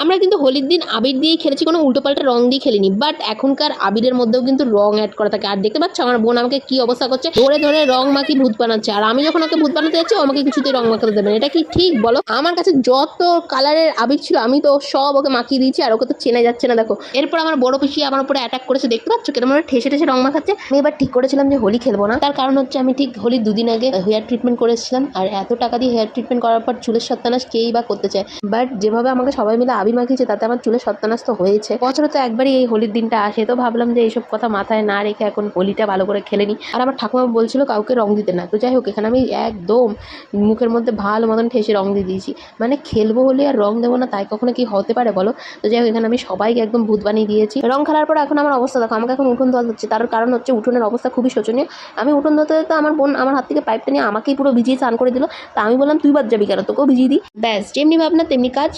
আমরা কিন্তু হোলির দিন আবির দিয়েই খেলেছি, কোনো উল্টোপাল্টা রং দিয়ে খেলিনি। বাট এখনকার আবিরের মধ্যেও কিন্তু রং অ্যাড করা থাকে। আর দেখতে পাচ্ছ আমার বোন আমাকে কি অবস্থা করছে, ধরে ধরে রং মাখি ভূত বানাচ্ছে। আর আমি যখন ওকে ভূত বানাতে যাচ্ছি ও আমাকে কিছুতেই রং মাখাতে দেবে না। এটা কি ঠিক বলো? আমার কাছে যত কালারের আবির ছিল আমি তো সব ওকে মাখিয়ে দিয়েছি, আর ওকে তো চেনা যাচ্ছে না। দেখো, এরপর আমার বড় পিসি আমার উপরে অ্যাটাক করেছে, দেখতে পাচ্ছ কেরম ঠেসে ঠেসে রং মাখাচ্ছে। আমি এবার ঠিক করেছিলাম যে হোলি খেলবো না। তার কারণ হচ্ছে আমি ঠিক হোলির দুদিন আগে হেয়ার ট্রিটমেন্ট করেছিলাম, আর এত টাকা দিয়ে হেয়ার ট্রিটমেন্ট করার পর চুলের সত্যানাশ কেই বা করতে চায়। বাট যেভাবে আমাকে সবাই মিলে আবির মাখিয়েছে তাতে আমার চুলের সত্যানাশ তো হয়েছে। বছরে তো একবারই এই হোলির দিনটা আসে, তো ভাবলাম যে এইসব কথা মাথায় না রেখে এখন হোলিটা ভালো করে খেলে নিই। আর আমার ঠাকুমা বলছিল কাউকে রং দিতে না, তো যাই হোক এখানে আমি একদম মুখের মধ্যে ভালো মতন ঠেসে রং দিয়ে দিয়েছি। মানে খেলবো হলে আর রং দেবো না, তাই কখনো কি হতে পারে বলো? তো যাই হোক এখানে আমি সবাইকে একদম ভূত বানিয়ে দিয়েছি। রং খেলার পর এখন আমার অবস্থা দেখো, আমাকে এখন উঠোন ধোয়া হচ্ছে। তার কারণ হচ্ছে উঠোনের অবস্থা খুবই শোচনীয়। আমি উঠোন ধোতে ধোতে আমার বোন আমার হাত থেকে পাইপটা নিয়ে আমাকেই পুরো ভিজিয়ে স্নান করে দিল। তা আমি বললাম তুই বাদ যাবি কেন, তোকেও ভিজিয়ে দিই। ব্যাস, যেমনি ভাবনা তেমনি কাজ।